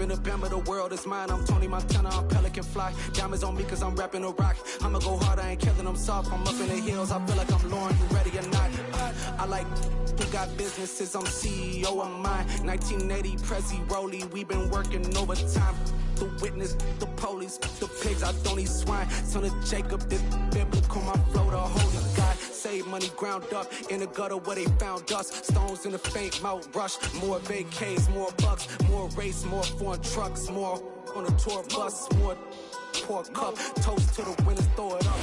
in the band, but the world is mine. I'm Tony Montana, I'm Pelican Fly. Diamonds on me cause I'm rapping a rock. I'ma go hard, I ain't killing them soft. I'm up in the hills, I feel like I'm Lauren, you ready or not? I like who got businesses, I'm CEO of mine. 1980 Prezi Rolly, we been working overtime. The witness, the police, the pigs, I don't eat swine. Son of Jacob, this biblical, my flow, the holy God. Save money ground up in the gutter where they found us. Stones in the faint mouth rush. More vacays, more bucks, more race, more foreign trucks, more on a tour bus, more pour cup, toast to the winners, throw it up.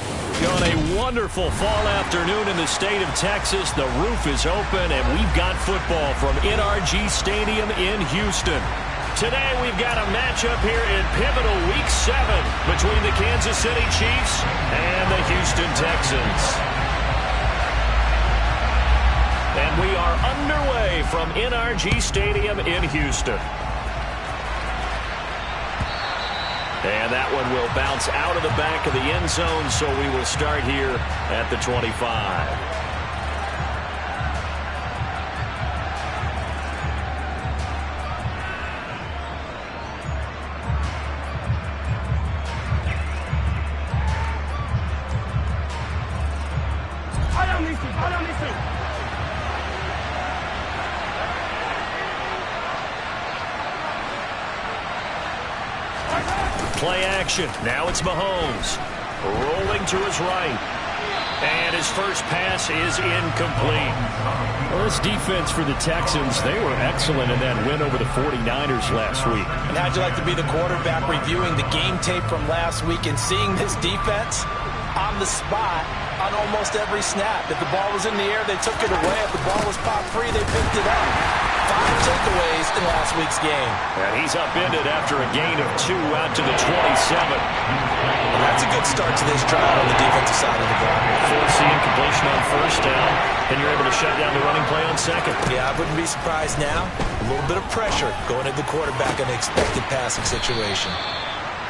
On a wonderful fall afternoon in the state of Texas, the roof is open and we've got football from NRG Stadium in Houston. Today we've got a matchup here in pivotal Week 7 between the Kansas City Chiefs and the Houston Texans. And we are underway from NRG Stadium in Houston. And that one will bounce out of the back of the end zone, so we will start here at the 25. Play action. Now it's Mahomes. Rolling to his right. And his first pass is incomplete. Well, this defense for the Texans, they were excellent in that win over the 49ers last week. And how'd you like to be the quarterback reviewing the game tape from last week and seeing this defense on the spot on almost every snap? If the ball was in the air, they took it away. If the ball was popped free, they picked it up. 5 takeaways in last week's game. And he's upended after a gain of 2 out to the 27. And that's a good start to this drive on the defensive side of the ball. Forcing completion on first down, and you're able to shut down the running play on second. Yeah, I wouldn't be surprised now. A little bit of pressure going at the quarterback in an expected passing situation.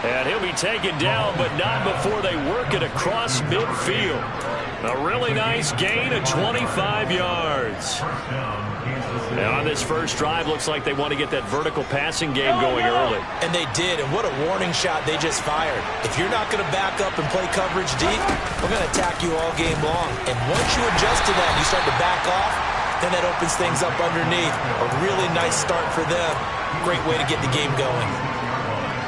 And he'll be taken down, but not before they work it across midfield. A really nice gain of 25 yards. Now on this first drive, looks like they want to get that vertical passing game going early. And they did, and what a warning shot they just fired. If you're not going to back up and play coverage deep, we're going to attack you all game long. And once you adjust to that and you start to back off, then that opens things up underneath. A really nice start for them. Great way to get the game going.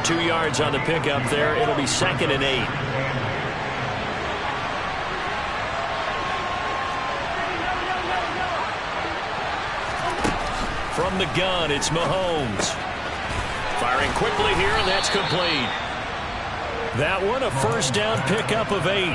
2 yards on the pickup there. It'll be 2nd and 8. From the gun, it's Mahomes. Firing quickly here, and that's complete. That one, a first down pickup of 8.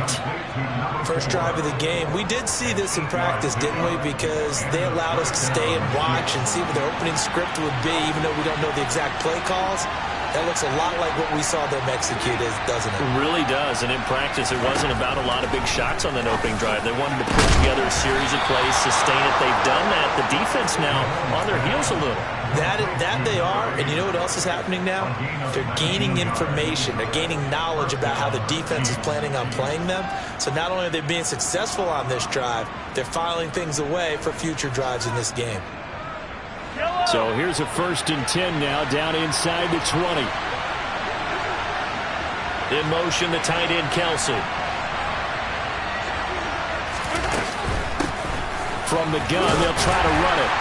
First drive of the game. We did see this in practice, didn't we? Because they allowed us to stay and watch and see what their opening script would be, even though we don't know the exact play calls. That looks a lot like what we saw them execute, doesn't it? It really does, and in practice, it wasn't about a lot of big shots on that opening drive. They wanted to put together a series of plays, sustain it. They've done that. The defense now on their heels a little. That they are, and you know what else is happening now? They're gaining information. They're gaining knowledge about how the defense is planning on playing them. So not only are they being successful on this drive, they're filing things away for future drives in this game. So here's a 1st and 10 now, down inside the 20. In motion, the tight end, Kelsey. From the gun, they'll try to run it.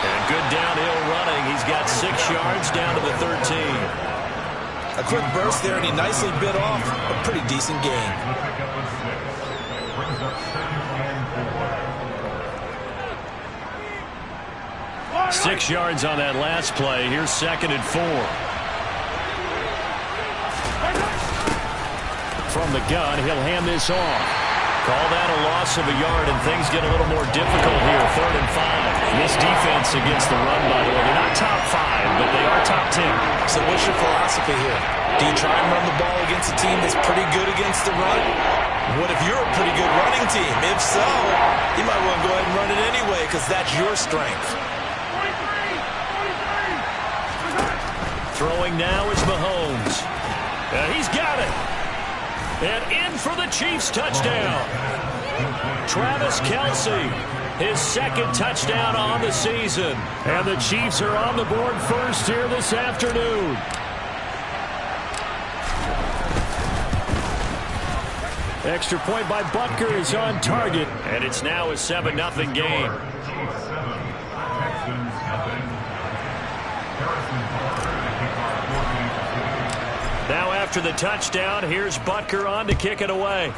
And good downhill running. He's got 6 yards down to the 13. A quick burst there, and he nicely bit off a pretty decent gain. 6 yards on that last play. Here's 2nd and 4. From the gun, he'll hand this off. Call that a loss of a yard, and things get a little more difficult here. 3rd and 5. This defense against the run, by the way, they're not top 5, but they are top 10. So what's your philosophy here? Do you try and run the ball against a team that's pretty good against the run? What if you're a pretty good running team? If so, you might want to go ahead and run it anyway because that's your strength. Throwing now is Mahomes. He's got it. And in for the Chiefs touchdown. Travis Kelce. his second touchdown on the season. And the Chiefs are on the board first here this afternoon. Extra point by Butker is on target, and it's now a 7-0 game. Now after the touchdown, here's Butker on to kick it away.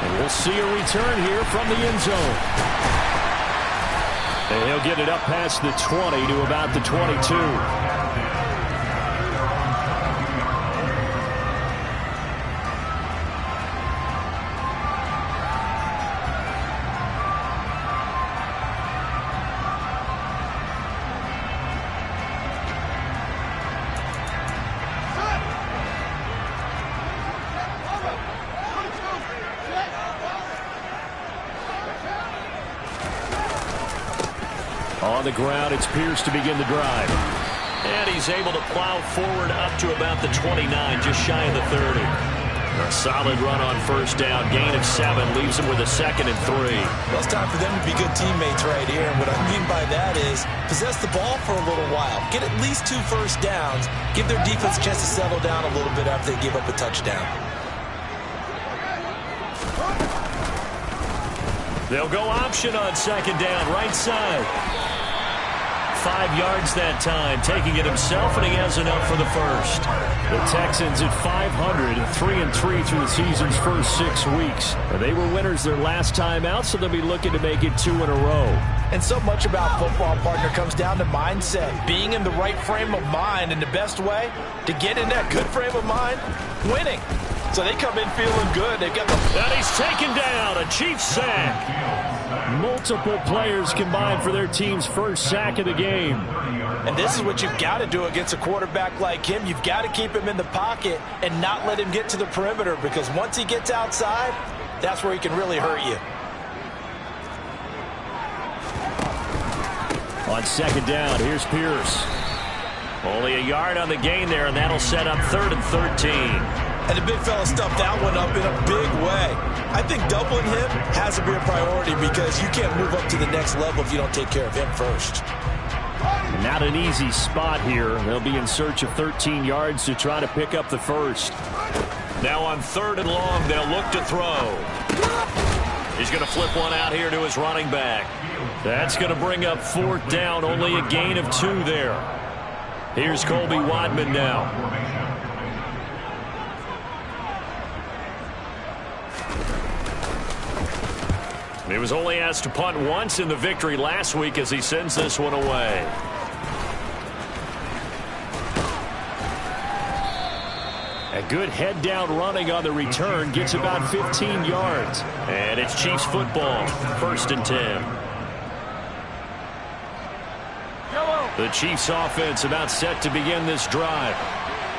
And we'll see a return here from the end zone. And he'll get it up past the 20 to about the 22. On the ground, it's Pierce to begin the drive. And he's able to plow forward up to about the 29, just shy of the 30. A solid run on first down. Gain of 7 leaves him with a 2nd and 3. Well, it's time for them to be good teammates right here. And what I mean by that is possess the ball for a little while. Get at least 2 first downs. Give their defense a chance to settle down a little bit after they give up a touchdown. They'll go option on 2nd down, right side. 5 yards that time, taking it himself, and he has enough for the first. The Texans at 500, 3-3 through the season's first 6 weeks. And they were winners their last time out, so they'll be looking to make it 2 in a row. And so much about football, partner, comes down to mindset. Being in the right frame of mind, and the best way to get in that good frame of mind, winning. So they come in feeling good. They've got the... And he's taken down, a Chiefs sack. Multiple players combined for their team's first sack of the game. And this is what you've got to do against a quarterback like him. You've got to keep him in the pocket and not let him get to the perimeter, because once he gets outside, that's where he can really hurt you. On 2nd down, here's Pierce. Only a yard on the gain there, and that'll set up 3rd and 13. And the big fella stuffed that one up in a big way. I think doubling him has to be a priority, because you can't move up to the next level if you don't take care of him first. Not an easy spot here. They'll be in search of 13 yards to try to pick up the first. Now on 3rd and long, they'll look to throw. He's going to flip one out here to his running back. That's going to bring up 4th down, only a gain of 2 there. Here's Colby Wadman now. He was only asked to punt once in the victory last week as he sends this one away. A good head-down running on the return gets about 15 yards. And it's Chiefs football, 1st and 10. The Chiefs offense about set to begin this drive.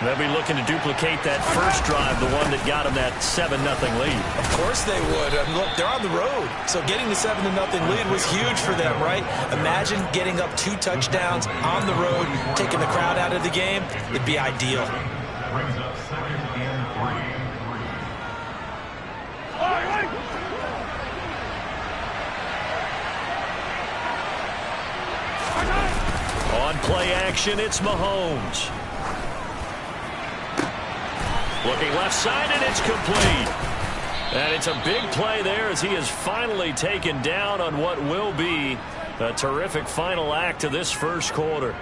They'll be looking to duplicate that first drive, the one that got them that 7-0 lead. Of course they would. Look, they're on the road. So getting the 7-0 lead was huge for them, right? Imagine getting up 2 touchdowns on the road, taking the crowd out of the game. It'd be ideal. On play action, it's Mahomes. Looking left side, and it's complete. And it's a big play there as he is finally taken down on what will be a terrific final act of this first quarter.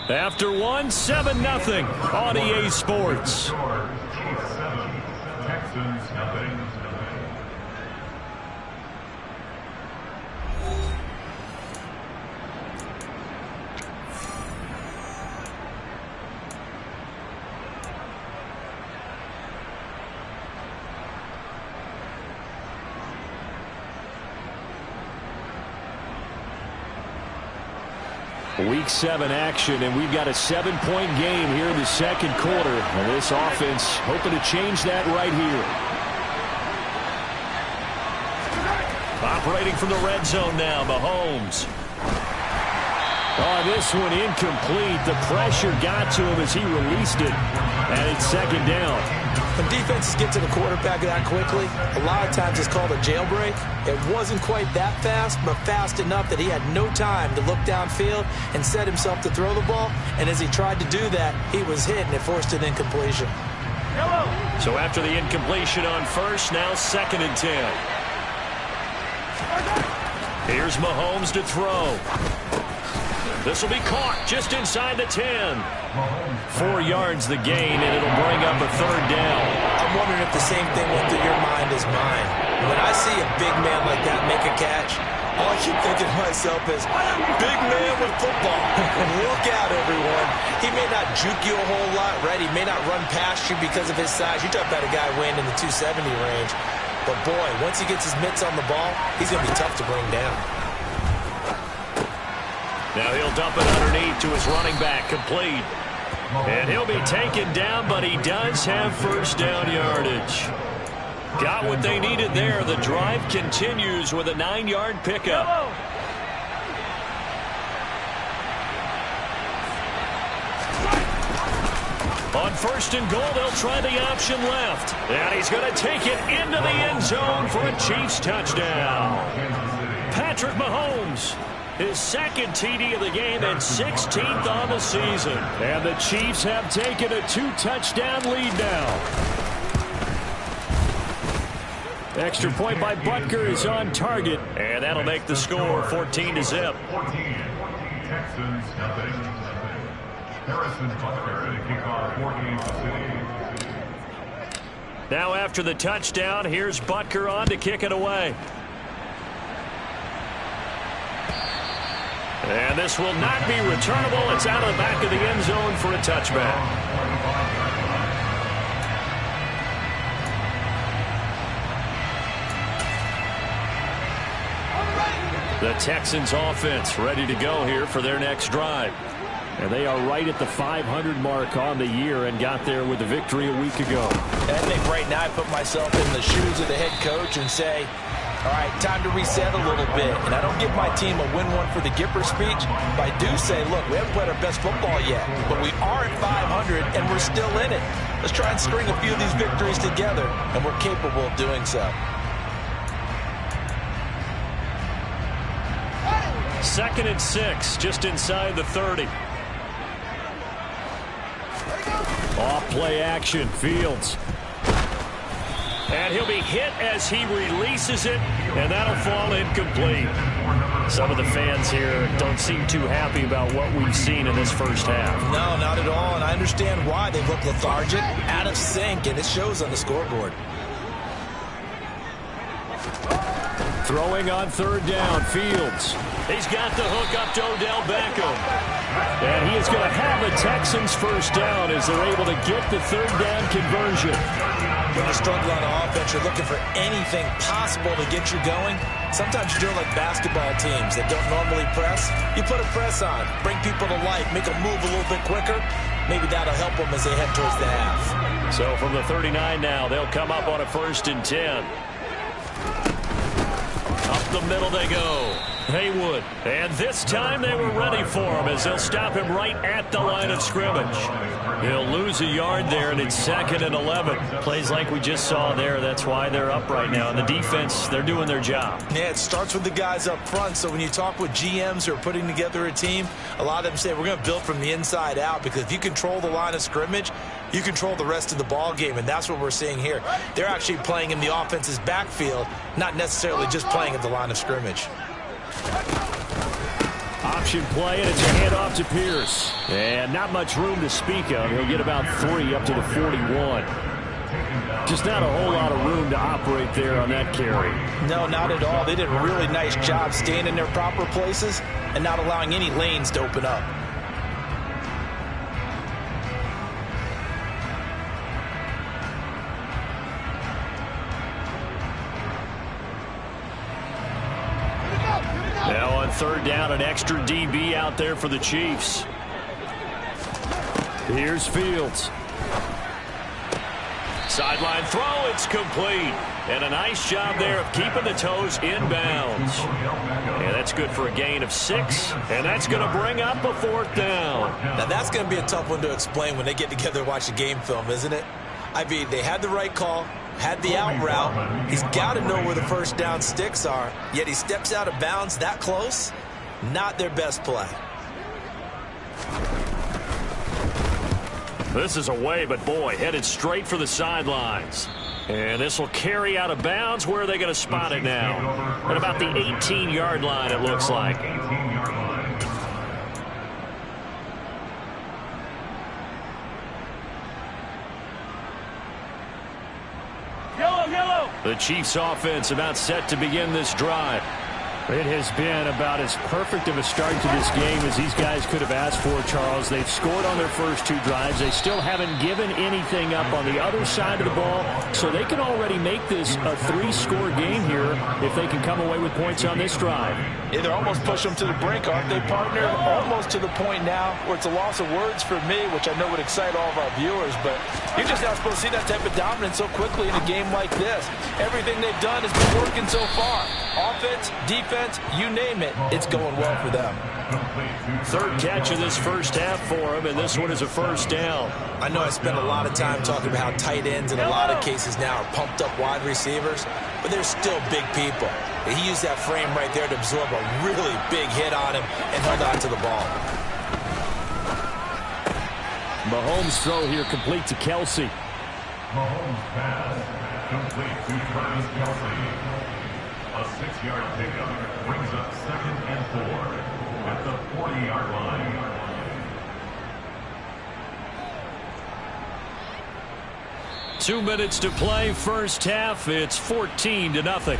After 1, 7-0 on EA Sports. Week 7 action, and we've got a 7-point game here in the second quarter. And this offense hoping to change that right here. Operating from the red zone now, Mahomes. Oh, this one incomplete. The pressure got to him as he released it. And it's 2nd down. When defenses get to the quarterback that quickly, a lot of times it's called a jailbreak. It wasn't quite that fast, but fast enough that he had no time to look downfield and set himself to throw the ball. And as he tried to do that, he was hit, and it forced an incompletion. So after the incompletion on first, now 2nd and 10. Here's Mahomes to throw. This will be caught just inside the 10. 4 yards the gain, and it'll bring up a 3rd down. I'm wondering if the same thing went through your mind as mine. When I see a big man like that make a catch, all I keep thinking to myself is, big man with football. Look out, everyone. He may not juke you a whole lot, right? He may not run past you because of his size. You talk about a guy weighing in the 270 range. But, boy, once he gets his mitts on the ball, he's going to be tough to bring down. Now he'll dump it underneath to his running back, complete. And he'll be taken down, but he does have 1st down yardage. Got what they needed there. The drive continues with a 9-yard pickup. On 1st and goal, they'll try the option left. And he's going to take it into the end zone for a Chiefs touchdown. Patrick Mahomes, his 2nd TD of the game and 16th on the season. And the Chiefs have taken a 2-touchdown lead now. Extra point by Butker is on target, and that'll make the score 14-0. 14. Texans nothing. Harrison Butker to kick off 14 City. Now after the touchdown, here's Butker on to kick it away. And this will not be returnable. It's out of the back of the end zone for a touchback. The Texans offense ready to go here for their next drive. And they are right at the 500 mark on the year and got there with the victory a week ago. I think right now I put myself in the shoes of the head coach and say, all right, time to reset a little bit. And I don't give my team a win one for the Gipper speech, but I do say, look, we haven't played our best football yet, but we are at 500 and we're still in it. Let's try and string a few of these victories together, and we're capable of doing so. 2nd and 6, just inside the 30. Off play action, Fields. And he'll be hit as he releases it, and that'll fall incomplete. Some of the fans here don't seem too happy about what we've seen in this first half. No, not at all, and I understand why. They look lethargic, out of sync, and it shows on the scoreboard. Throwing on 3rd down, Fields. He's got the hook up to Odell Beckham. And he is going to have the Texans 1st down as they're able to get the 3rd down conversion. When you struggle on offense, you're looking for anything possible to get you going. Sometimes you're doing like basketball teams that don't normally press. You put a press on, bring people to life, make them move a little bit quicker. Maybe that'll help them as they head towards the half. So from the 39 now, they'll come up on a 1st and 10. Up the middle they go. Haywood. And this time they were ready for him as they'll stop him right at the line of scrimmage. He'll lose a yard there, and it's 2nd and 11. Plays like we just saw there. That's why they're up right now. And the defense, they're doing their job. Yeah, it starts with the guys up front. So when you talk with GMs who are putting together a team, a lot of them say we're going to build from the inside out, because if you control the line of scrimmage, you control the rest of the ball game, and that's what we're seeing here. They're actually playing in the offense's backfield, not necessarily just playing at the line of scrimmage. Option play, and it's a handoff to Pierce. And not much room to speak of. He'll get about 3 up to the 41. Just not a whole lot of room to operate there on that carry. No, not at all. They did a really nice job staying in their proper places and not allowing any lanes to open up. Now on 3rd down, an extra DB out there for the Chiefs. Here's Fields. Sideline throw, it's complete. And a nice job there of keeping the toes inbounds. And that's good for a gain of 6. And that's going to bring up a 4th down. Now that's going to be a tough one to explain when they get together and watch the game film, isn't it? I mean, they had the right call, had the out route. He's got to know where the first down sticks are, yet he steps out of bounds that close. Not their best play. This is away, but boy, headed straight for the sidelines. And this will carry out of bounds. Where are they going to spot it now? At about the 18-yard line, it looks like. The Chiefs offense about set to begin this drive. It has been about as perfect of a start to this game as these guys could have asked for, Charles. They've scored on their first two drives. They still haven't given anything up on the other side of the ball, so they can already make this a three-score game here if they can come away with points on this drive. Yeah, they're almost pushing them to the brink, aren't they, partner? Almost to the point now where it's a loss of words for me, which I know would excite all of our viewers, but you're just not supposed to see that type of dominance so quickly in a game like this. Everything they've done has been working so far. Offense, defense, you name it, it's going well for them. Third catch of this first half for him, and this one is a first down. I know I spent a lot of time talking about how tight ends in a lot of cases now are pumped up wide receivers, but they're still big people. He used that frame right there to absorb a really big hit on him and held on to the ball. Mahomes' throw here complete to Kelsey. Mahomes pass complete to Travis Kelsey. A 6-yard pickup brings up 2nd and 4 at the 40-yard line. Two minutes to play, first half. It's 14-0.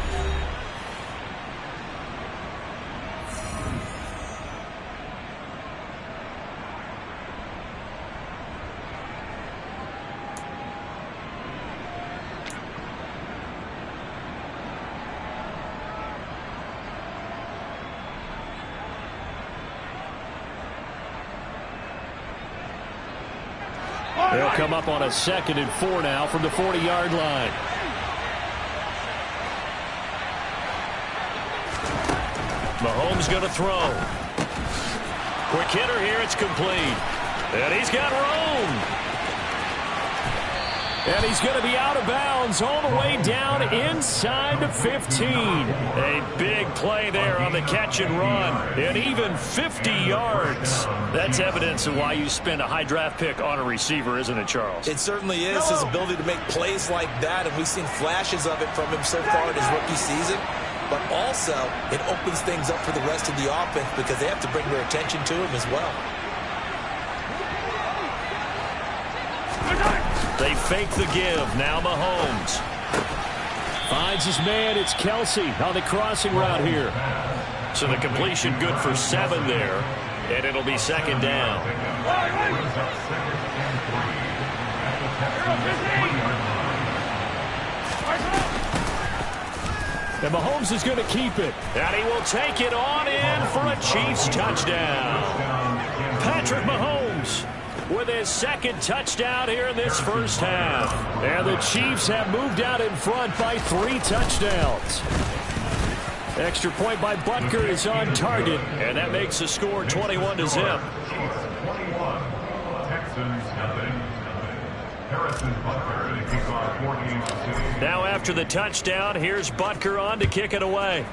They'll come up on a 2nd and 4 now from the 40-yard line. Mahomes going to throw. Quick hitter here. It's complete. And he's got room. And he's going to be out of bounds all the way down inside the 15. A big play there on the catch and run. And even 50 yards. That's evidence of why you spend a high draft pick on a receiver, isn't it, Charles? It certainly is, his ability to make plays like that, and we've seen flashes of it from him so far in his rookie season. But also, it opens things up for the rest of the offense because they have to bring their attention to him as well. They fake the give. Now Mahomes finds his man. It's Kelsey on the crossing route here. So the completion good for 7 there, and it'll be 2nd down. And Mahomes is going to keep it. And he will take it on in for a Chiefs touchdown. Patrick Mahomes with his 2nd touchdown here in this first half. And the Chiefs have moved out in front by 3 touchdowns. Extra point by Butker is on target. And that makes the score 21-0. Texans nothing. Harrison Butker to kick off 14-0. Now after the touchdown, here's Butker on to kick it away.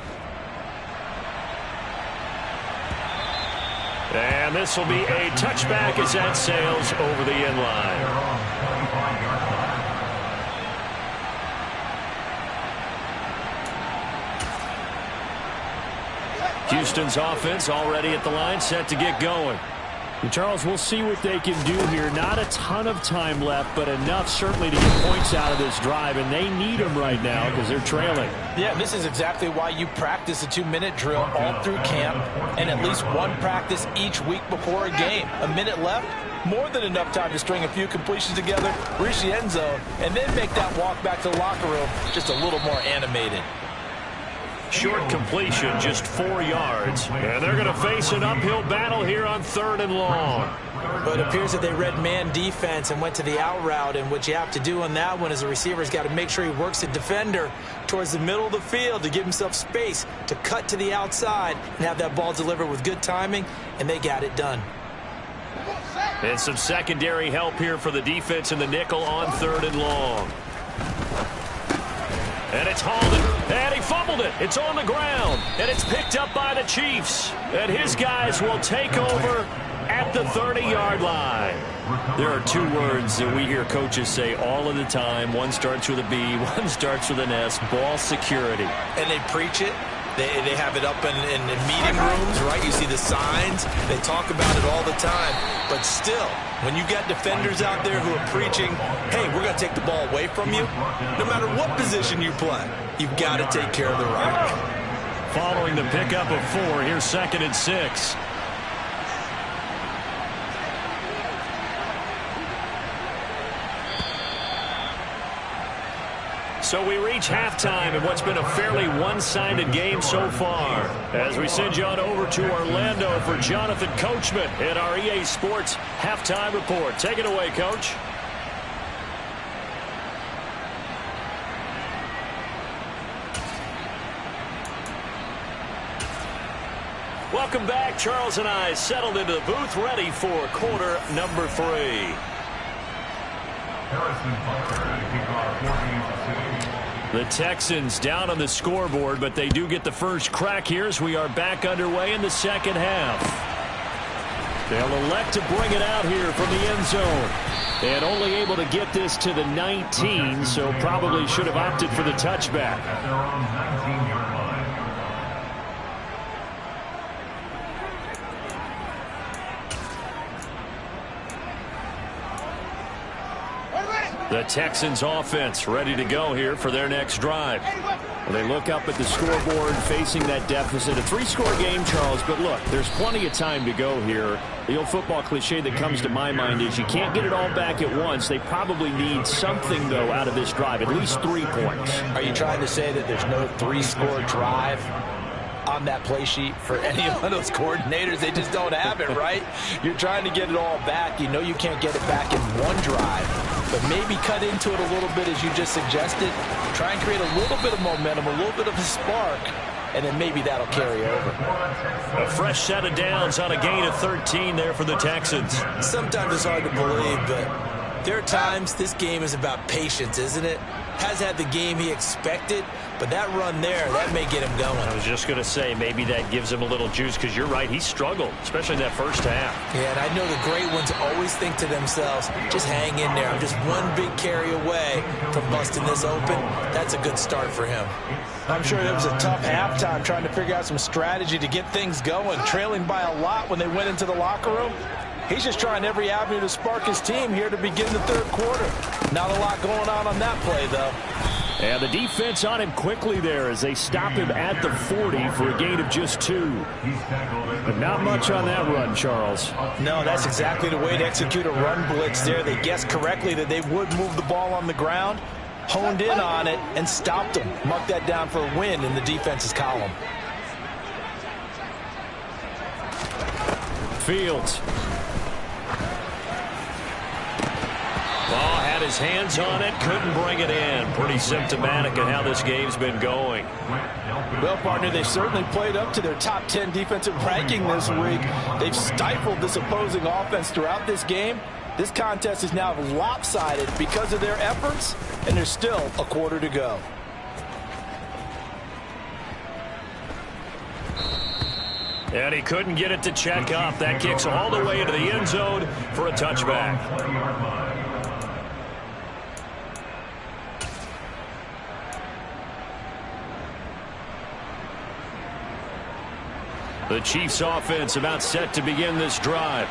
And this will be a touchback as that sails over the end line. Houston's offense already at the line, set to get going. And Charles, we'll see what they can do here. Not a ton of time left, but enough certainly to get points out of this drive, and they need them right now because they're trailing. Yeah, this is exactly why you practice a 2-minute drill all through camp and at least one practice each week before a game. A minute left, more than enough time to string a few completions together, reach the end zone, and then make that walk back to the locker room just a little more animated. Short completion, just 4 yards. And they're going to face an uphill battle here on 3rd and long. But it appears that they read man defense and went to the out route, and what you have to do on that one is the receiver's got to make sure he works the defender towards the middle of the field to give himself space to cut to the outside and have that ball delivered with good timing, and they got it done. And some secondary help here for the defense in the nickel on 3rd and long. And it's hauled, and he fumbled it. It's on the ground, and it's picked up by the Chiefs. And his guys will take over at the 30-yard line. There are 2 words that we hear coaches say all of the time. One starts with a B, one starts with an S, ball security. And they preach it. They have it up in meeting rooms, right? You see the signs. They talk about it all the time. But still, when you got defenders out there who are preaching, hey, we're going to take the ball away from you, no matter what position you play, you've got to take care of the rock. Following the pickup of 4, here's 2nd and 6. So we reach halftime in what's been a fairly one-sided game so far. As we send you on over to Orlando for Jonathan Coachman in our EA Sports Halftime Report. Take it away, Coach. Welcome back. Charles and I settled into the booth, ready for quarter number 3. The Texans down on the scoreboard, but they do get the first crack here as we are back underway in the second half. They'll elect to bring it out here from the end zone. And only able to get this to the 19, so probably should have opted for the touchback. At their own 19-yard line. The Texans offense ready to go here for their next drive. Well, they look up at the scoreboard facing that deficit. A 3-score game, Charles, but look, there's plenty of time to go here. The old football cliche that comes to my mind is you can't get it all back at once. They probably need something, though, out of this drive, at least 3 points. Are you trying to say that there's no 3-score drive on that play sheet for any of those coordinators? They just don't have it, right? You're trying to get it all back. You know you can't get it back in one drive. But maybe cut into it a little bit, as you just suggested. Try and create a little bit of momentum, a little bit of a spark, and then maybe that'll carry over. A fresh set of downs on a gain of 13 there for the Texans. Sometimes it's hard to believe, but there are times this game is about patience, isn't it? Has had the game he expected, but that run there, that may get him going. I was just going to say, maybe that gives him a little juice, because you're right, he struggled, especially in that first half. Yeah, and I know the great ones always think to themselves, just hang in there. I'm just one big carry away from busting this open. That's a good start for him. I'm sure it was a tough halftime trying to figure out some strategy to get things going, trailing by a lot when they went into the locker room. He's just trying every avenue to spark his team here to begin the 3rd quarter. Not a lot going on that play, though. And the defense on him quickly there as they stop him at the 40 for a gain of just 2. But not much on that run, Charles. No, that's exactly the way to execute a run blitz there. They guessed correctly that they would move the ball on the ground, honed in on it, and stopped them. Marked that down for a win in the defense's column. Fields. Ball had his hands on it, couldn't bring it in. Pretty symptomatic of how this game's been going. Well, partner, they've certainly played up to their top 10 defensive ranking this week. They've stifled this opposing offense throughout this game. This contest is now lopsided because of their efforts, and there's still a quarter to go. And he couldn't get it to check up. That kicks all the way into the end zone for a touchback. The Chiefs offense about set to begin this drive.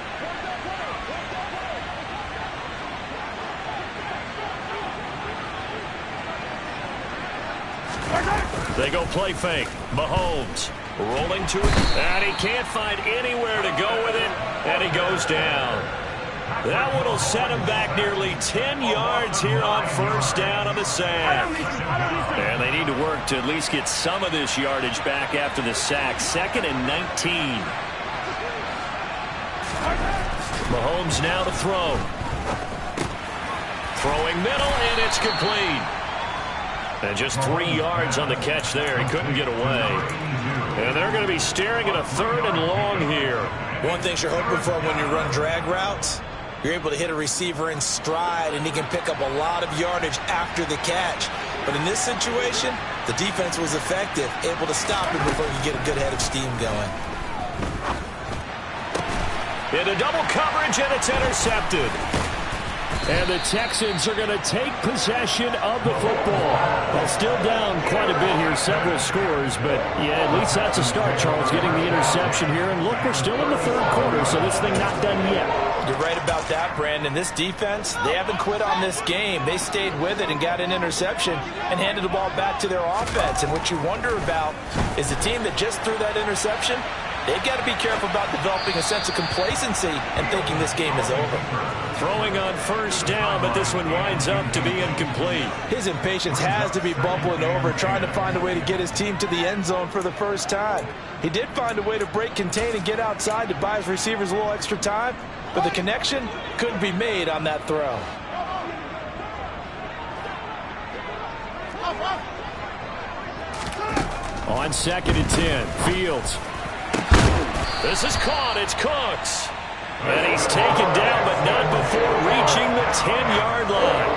They go play fake. Mahomes rolling to it, and he can't find anywhere to go with it, and he goes down. That one will set him back nearly 10 yards here on first down on the sack. And they need to work to at least get some of this yardage back after the sack. 2nd and 19. Mahomes now to throw. Throwing middle, and it's complete. And just 3 yards on the catch there. He couldn't get away. And they're going to be staring at a 3rd and long here. One thing you're hoping for when you run drag routes, you're able to hit a receiver in stride, and he can pick up a lot of yardage after the catch. But in this situation, the defense was effective, able to stop him before he could get a good head of steam going. Into double coverage, and it's intercepted. And the Texans are going to take possession of the football. Well, still down quite a bit here, several scores, but yeah, at least that's a start, Charles, getting the interception here. And look, we're still in the third quarter, so this thing not done yet. You're right about that, Brandon. This defense, they haven't quit on this game. They stayed with it and got an interception and handed the ball back to their offense. And what you wonder about is the team that just threw that interception, they've got to be careful about developing a sense of complacency and thinking this game is over. Throwing on first down, but this one winds up to be incomplete. His impatience has to be bubbling over, trying to find a way to get his team to the end zone for the first time. He did find a way to break contain and get outside to buy his receivers a little extra time, but the connection couldn't be made on that throw. On 2nd and 10, Fields. This is caught. It's Cooks. And he's taken down, but not before reaching the 10-yard line.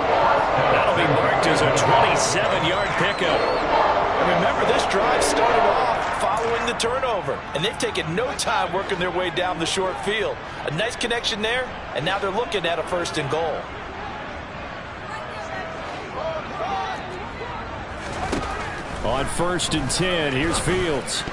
That'll be marked as a 27-yard pickup. And remember, this drive started off following the turnover, and they've taken no time working their way down the short field. A nice connection there, and now they're looking at a 1st and goal. On 1st and 10, here's Fields.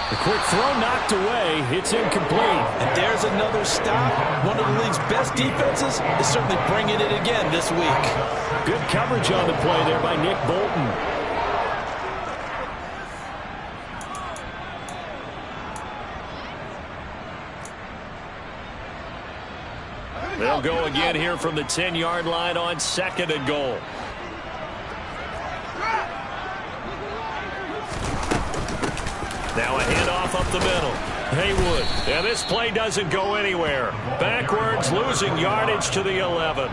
The quick throw knocked away. It's incomplete. And there's another stop. One of the league's best defenses is certainly bringing it again this week. Good coverage on the play there by Nick Bolton. They'll go again here from the 10-yard line on 2nd and goal. Now a handoff up the middle. Haywood. And this play doesn't go anywhere. Backwards, losing yardage to the 11.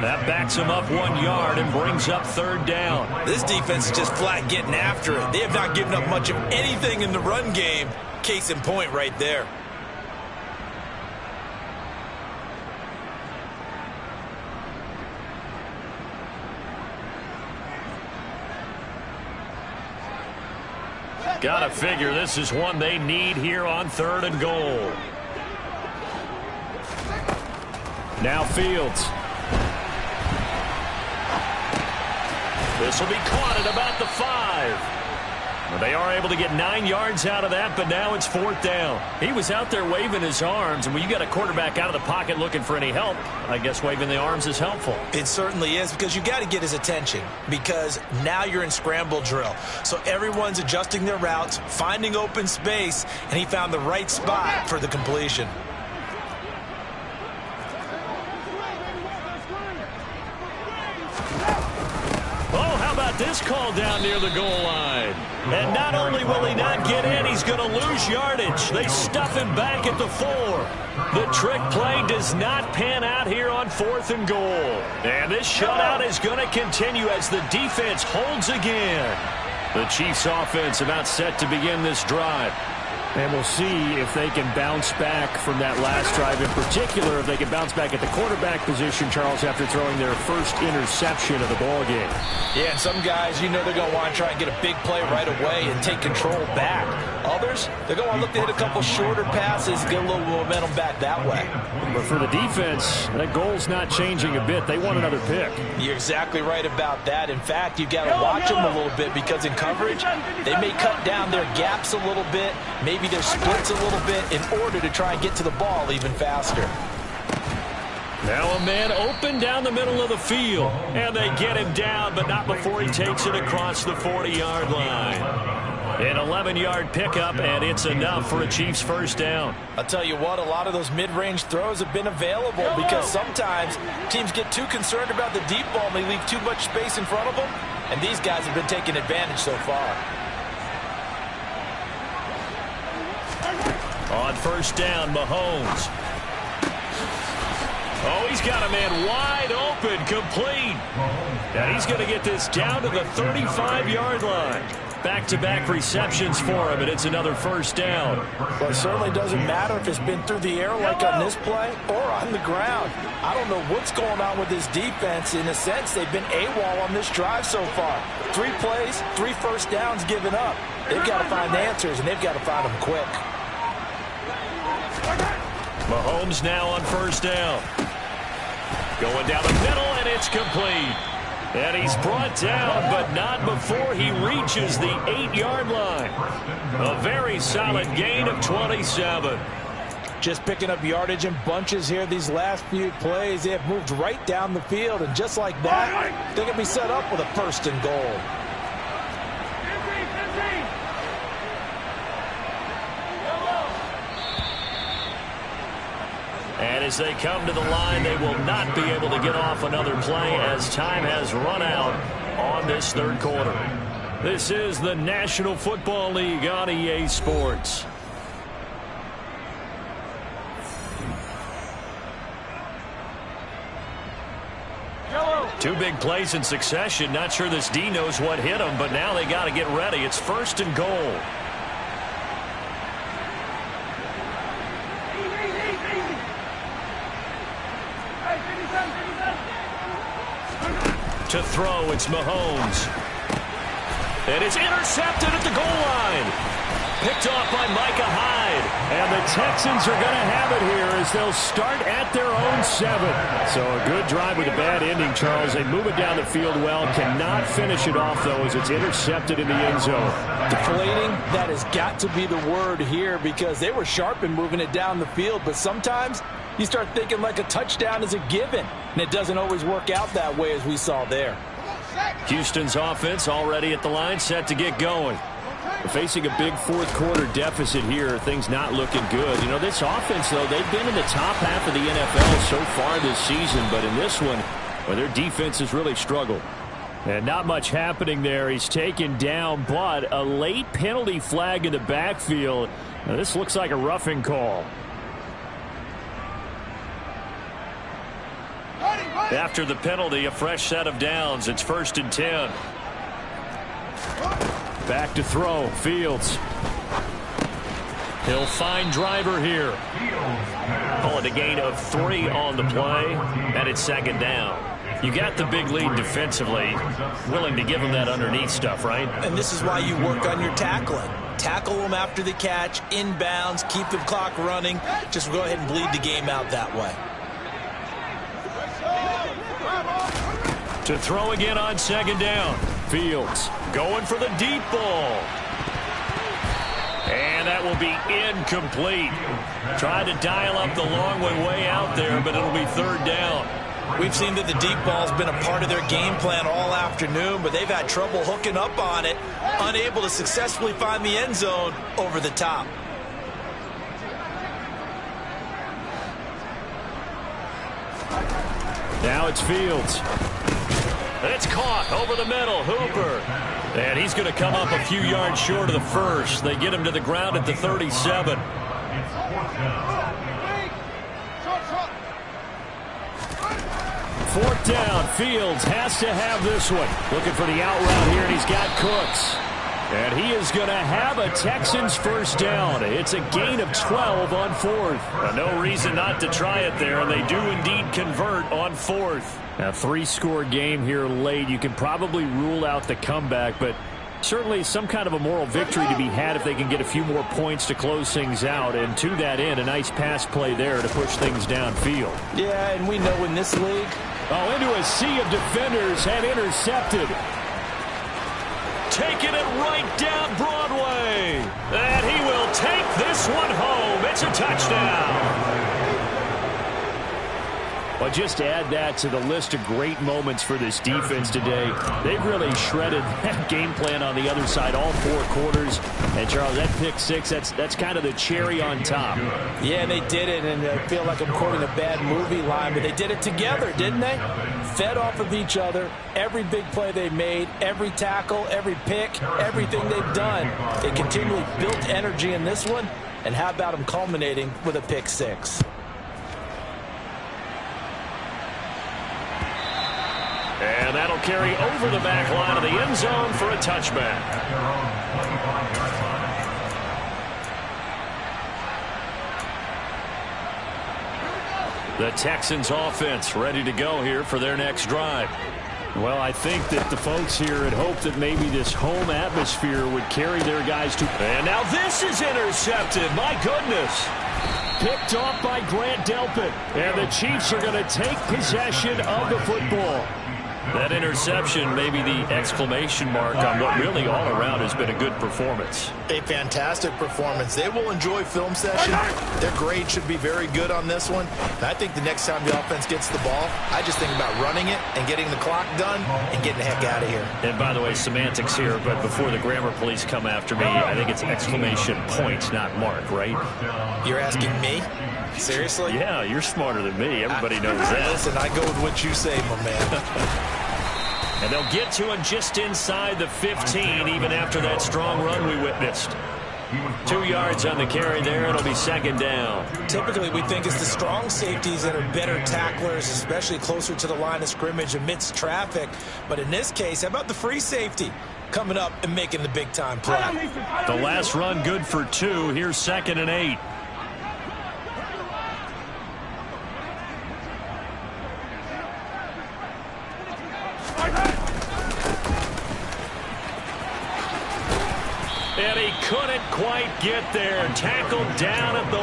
That backs him up 1 yard and brings up 3rd down. This defense is just flat getting after it. They have not given up much of anything in the run game. Case in point right there. Gotta figure this is one they need here on 3rd and goal. Now Fields. This will be caught at about the 5. They are able to get 9 yards out of that, but now it's 4th down. He was out there waving his arms, and when you got a quarterback out of the pocket looking for any help, I guess waving the arms is helpful. It certainly is, because you got to get his attention, because now you're in scramble drill. So everyone's adjusting their routes, finding open space, and he found the right spot for the completion. This call down near the goal line. And not only will he not get in, he's going to lose yardage. They stuff him back at the 4. The trick play does not pan out here on 4th and goal. And this shutout is going to continue as the defense holds again. The Chiefs offense about set to begin this drive. And we'll see if they can bounce back from that last drive. In particular, if they can bounce back at the quarterback position, Charles, after throwing their first interception of the ballgame. Yeah, and some guys, you know they're going to want to try and get a big play right away and take control back. Others, they're going to look to hit a couple shorter passes, get a little momentum back that way. But for the defense, that goal's not changing a bit. They want another pick. You're exactly right about that. In fact, you've got to watch them a little bit, because in coverage, they may cut down their gaps a little bit, maybe their splits a little bit, in order to try and get to the ball even faster. Now a man open down the middle of the field, and they get him down, but not before he takes it across the 40-yard line. An 11-yard pickup, and it's enough for a Chiefs first down. I'll tell you what, a lot of those mid-range throws have been available, because sometimes teams get too concerned about the deep ball and they leave too much space in front of them, and these guys have been taking advantage so far. On first down, Mahomes. Oh, he's got a man wide open, complete. And he's going to get this down to the 35-yard line. Back-to-back receptions for him, and it's another first down. Well, it certainly doesn't matter if it's been through the air like on this play or on the ground. I don't know what's going on with this defense. In a sense, they've been AWOL on this drive so far. 3 plays, 3 first downs given up. They've got to find answers, and they've got to find them quick. Mahomes now on first down. Going down the middle, and it's complete. And he's brought down, but not before he reaches the 8-yard line. A very solid gain of 27. Just picking up yardage in bunches here these last few plays. They have moved right down the field, and just like that, they're going to be set up with a first and goal. And as they come to the line, they will not be able to get off another play as time has run out on this third quarter. This is the National Football League on EA Sports. Two big plays in succession. Not sure this D knows what hit him, but now they got to get ready. It's first and goal. To throw, it's Mahomes. And it's intercepted at the goal line. Picked off by Micah Hyde. And the Texans are going to have it here as they'll start at their own 7. So a good drive with a bad ending, Charles. They move it down the field well. Cannot finish it off, though, as it's intercepted in the end zone. Deflating, that has got to be the word here because they were sharp in moving it down the field. But sometimes you start thinking like a touchdown is a given, and it doesn't always work out that way as we saw there. Houston's offense already at the line, set to get going. We're facing a big fourth quarter deficit here. Things not looking good. You know, this offense, though, they've been in the top half of the NFL so far this season, but in this one, well, their defense has really struggled. And not much happening there. He's taken down, but a late penalty flag in the backfield. Now, this looks like a roughing call. After the penalty, a fresh set of downs. It's first and 10. Back to throw. Fields. He'll find Driver here. Call it a gain of 3 on the play, and it's second down. You got the big lead defensively. Willing to give him that underneath stuff, right? And this is why you work on your tackling. Tackle them after the catch, inbounds, keep the clock running. Just go ahead and bleed the game out that way. To throw again on second down. Fields going for the deep ball. And that will be incomplete. Tried to dial up the long way out there, but it'll be third down. We've seen that the deep ball's been a part of their game plan all afternoon, but they've had trouble hooking up on it, unable to successfully find the end zone over the top. Now it's Fields. It's caught over the middle. Hooper. And he's going to come up a few yards short of the first. They get him to the ground at the 37. Fourth down. Fields has to have this one. Looking for the out route here, and he's got Cooks. And he is going to have a Texans first down. It's a gain of 12 on fourth. No reason not to try it there, and they do indeed convert on fourth. A 3-score game here late. You can probably rule out the comeback, but certainly some kind of a moral victory to be had if they can get a few more points to close things out. And to that end, a nice pass play there to push things downfield. Yeah, and we know in this league. Into a sea of defenders and intercepted. Taking it right down Broadway. And he will take this one home. It's a touchdown. Well, just add that to the list of great moments for this defense today. They've really shredded that game plan on the other side all 4 quarters. And, Charles, that pick 6, that's kind of the cherry on top. Yeah, they did it, and I feel like I'm quoting a bad movie line, but they did it together, didn't they? Fed off of each other. Every big play they made, every tackle, every pick, everything they've done. They continually built energy in this one, and how about them culminating with a pick 6? And that'll carry over the back line of the end zone for a touchback. At their own 25-yard line. The Texans offense ready to go here for their next drive. Well, I think that the folks here had hoped that maybe this home atmosphere would carry their guys to... And now this is intercepted. My goodness. Picked off by Grant Delpit. And the Chiefs are going to take possession of the football. That interception may be the exclamation mark on what really all around has been a good performance. A fantastic performance. They will enjoy film session. Their grade should be very good on this one. And I think the next time the offense gets the ball, I just think about running it and getting the clock done and getting the heck out of here. And by the way, semantics here, but before the grammar police come after me, I think it's exclamation point, not mark, right? You're asking me? Seriously? Yeah, you're smarter than me. Everybody knows that. Listen, I go with what you say, my man. And they'll get to him just inside the 15, even after that strong run we witnessed. 2 yards on the carry there. It'll be second down. Typically, we think it's the strong safeties that are better tacklers, especially closer to the line of scrimmage amidst traffic. But in this case, how about the free safety coming up and making the big-time play? The last run good for 2. Here's 2nd and 8. And he couldn't quite get there. Tackled down at the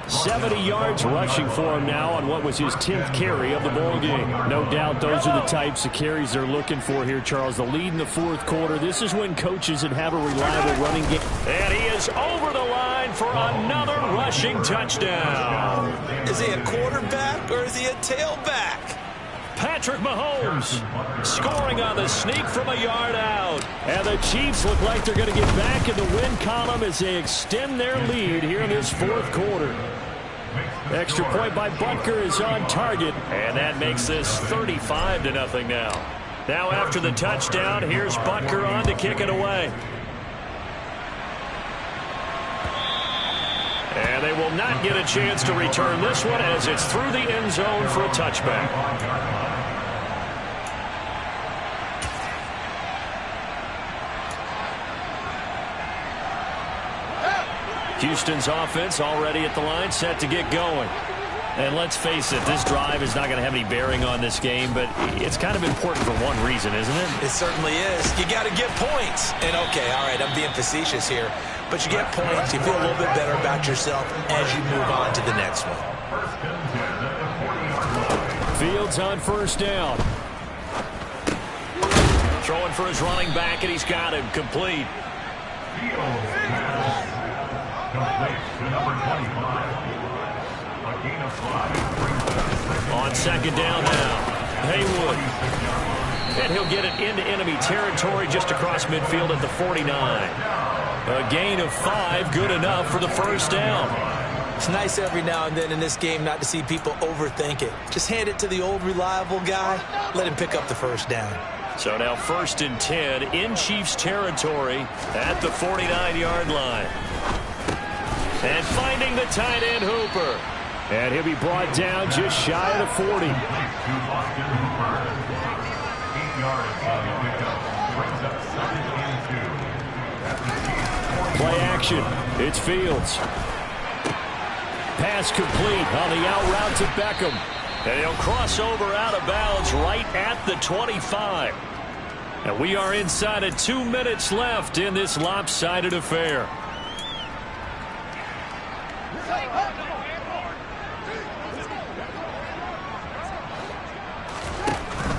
1. 70 yards rushing for him now on what was his 10th carry of the ball game. No doubt those are the types of carries they're looking for here, Charles. The lead in the fourth quarter. This is when coaches that have a reliable running game. And he is over the line for another rushing touchdown. Is he a quarterback or is he a tailback? Patrick Mahomes scoring on the sneak from a yard out. And the Chiefs look like they're going to get back in the win column as they extend their lead here in this fourth quarter. Extra point by Butker is on target. And that makes this 35-0 now. Now after the touchdown, here's Butker on to kick it away. And they will not get a chance to return this one as it's through the end zone for a touchback. Houston's offense already at the line, set to get going. And let's face it, this drive is not going to have any bearing on this game, but it's kind of important for one reason, isn't it? It certainly is. You got to get points. And, okay, all right, I'm being facetious here. But you get points, you feel a little bit better about yourself as you move on to the next one. Fields on first down. Throwing for his running back, and he's got him complete. Complete to number 25. A gain of 5. On second down now, Haywood. And he'll get it into enemy territory just across midfield at the 49. A gain of 5, good enough for the first down. It's nice every now and then in this game not to see people overthink it. Just hand it to the old reliable guy, let him pick up the first down. So now 1st and 10 in Chiefs territory at the 49-yard line. And finding the tight end Hooper. And he'll be brought down just shy of the 40. Play action. It's Fields. Pass complete on the out route to Beckham. And he'll cross over out of bounds right at the 25. And we are inside of 2 minutes left in this lopsided affair.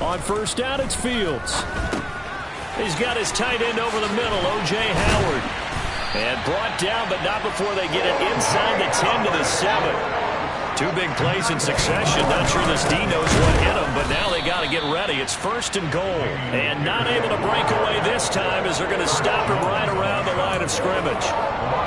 On first down, it's Fields. He's got his tight end over the middle, O.J. Howard. And brought down, but not before they get it inside the 10 to the 7. 2 big plays in succession. Not sure this D knows what hit him, but now they got to get ready. It's 1st and goal. And not able to break away this time as they're going to stop him right around the line of scrimmage.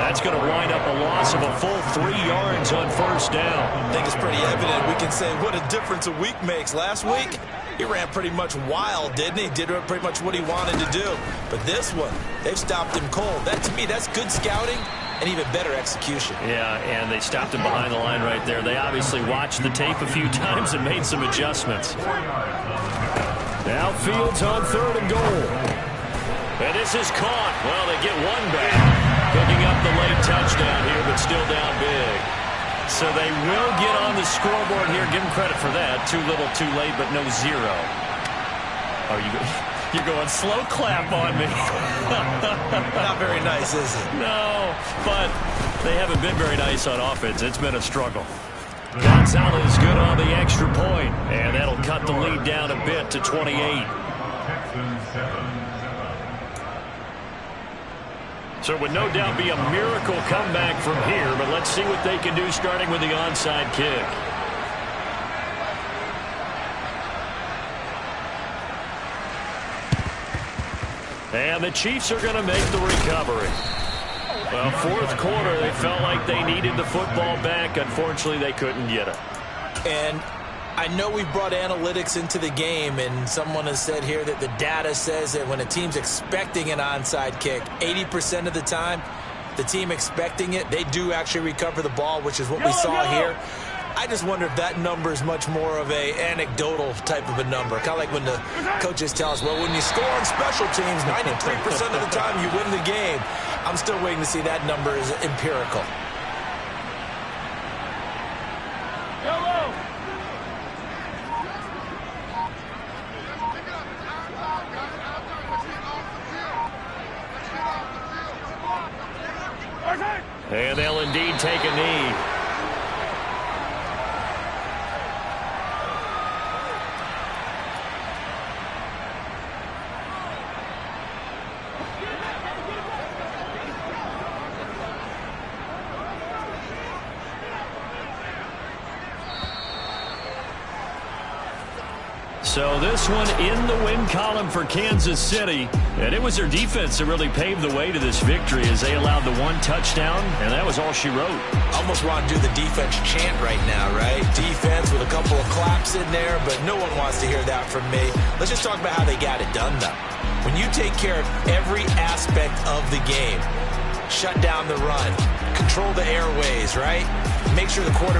That's going to wind up a loss of a full 3 yards on first down. I think it's pretty evident. We can say what a difference a week makes. Last week, he ran pretty much wild, didn't he? Did pretty much what he wanted to do. But this one, they've stopped him cold. That, to me, that's good scouting and even better execution. Yeah, and they stopped him behind the line right there. They obviously watched the tape a few times and made some adjustments. Now Fields on 3rd and goal. And this is caught. Well, they get one back. Picking up the late touchdown here, but still down big. So they will get on the scoreboard here. Give them credit for that. Too little, too late, but no zero. Are you... You're going slow clap on me. Not very nice, is it? No, but they haven't been very nice on offense. It's been a struggle. Gonzalez good on the extra point, and that'll cut the lead down a bit to 28. So it would no doubt be a miracle comeback from here, but let's see what they can do starting with the onside kick. And the Chiefs are going to make the recovery. Well, 4th quarter, they felt like they needed the football back. Unfortunately, they couldn't get it. And I know we've brought analytics into the game, and someone has said here that the data says that when a team's expecting an onside kick, 80% of the time, the team expecting it, they do actually recover the ball, which is what we saw here. I just wonder if that number is much more of a anecdotal type of a number. Kind of like when the coaches tell us, well, when you score on special teams, 93% of the time you win the game. I'm still waiting to see that number is empirical. And they'll indeed take a knee. So this one in the win column for Kansas City. And it was their defense that really paved the way to this victory as they allowed the 1 touchdown, and that was all she wrote. Almost want to do the defense chant right now, right? Defense with a couple of claps in there, but no one wants to hear that from me. Let's just talk about how they got it done, though. When you take care of every aspect of the game, shut down the run, control the airways, right? Make sure the quarterback